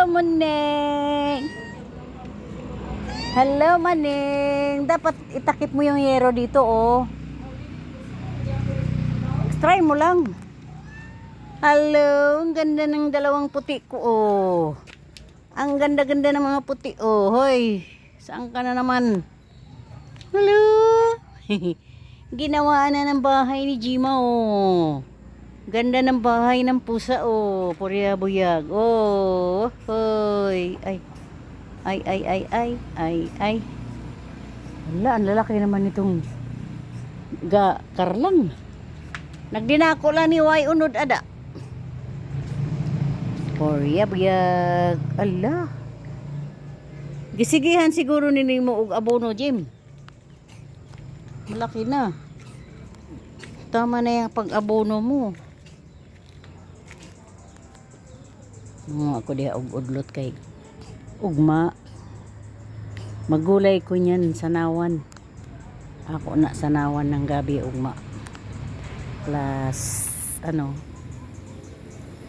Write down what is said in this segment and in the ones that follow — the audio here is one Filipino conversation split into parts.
Maneng. Hello, Maneng. Dapat itakip mo yung yero dito, oh. Try mo lang. Hello, ang ganda ng dalawang puti ko, oh. Ang ganda-ganda ng mga puti, oh. Hoy, saan ka na naman? Hello. Ginawa na ng bahay ni Jima, oh. Ganda ng bahay ng pusa, oh. Purya buyag, oh. Hoy, ay. Ay. Wala, ang lalaki naman itong karlang. Nagdinako lang ni Way unod ada. Purya buyag. Ala. Gisigihan siguro nini mo og abono, Jim. Malaki na. Tama na yung pag-abono mo. Ako diha og udlot kay ugma. Magulay ko niyan sanawan. Ako na sanawan ng gabi ugma. Plus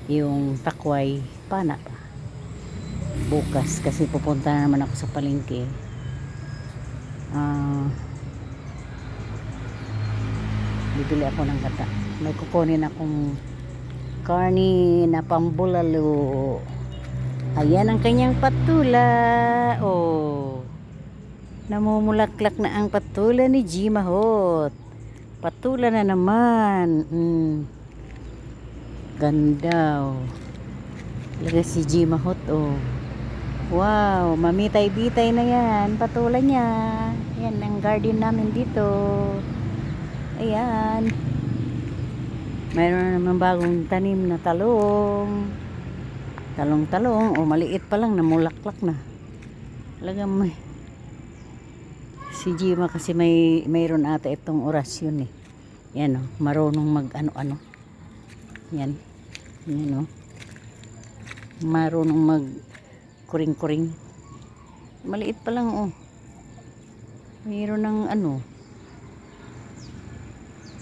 yung takway pana pa. Bukas kasi pupunta naman ako sa palengke. Bibili ako ng gata. May kukunin akong karni na pambulalo. Ayan ang kanyang patula. Oh. Namumulaklak na ang patula ni Jimahot. Patula na naman. Ganda. Oh. Talaga si Jimahot. Oh. Wow. Mamitay-bitay na yan. Patula niya. Yan ang garden namin dito. Ayan. Mayroon naman bagong tanim na talong. Talong-talong. O maliit pa lang. Namulaklak na. Talagang may. Si Jima kasi mayroon ata itong orasyon eh. Yan o. Marunong mag ano-ano. Yan. Yan o. Marunong mag kuring-kuring. Maliit pa lang o. Mayroon ng ano.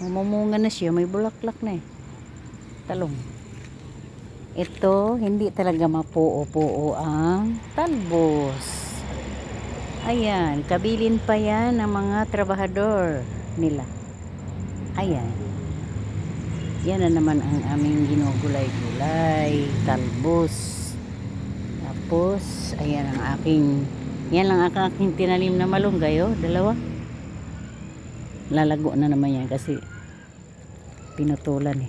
Mamunga na siya, may bulaklak na eh. Talong. Ito, hindi talaga mapuo-puo ang talbos. Ayan, kabilin pa yan ng mga trabahador nila. Ayan. Yan na naman ang aming ginugulay-gulay, talbos. Tapos, ayan ang yan lang ang aking tinalim na malunggay, oh, dalawa. Lalago na naman yan kasi pinutulan eh.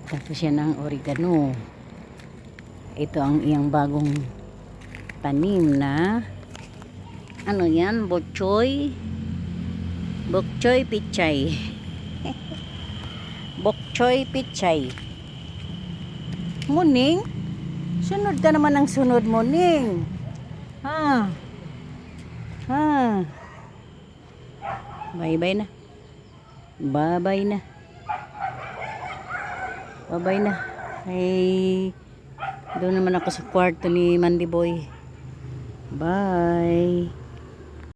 Tapos yan ang oregano. Ito ang iyang bagong tanim na ano yan, bok choy pichay. Bok choy pichay. Muning, sunod ka naman ng sunod, Muning. Bye-bye na. Bye-bye na. Ay, doon naman ako sa kwarto ni Mandy Boy. Bye.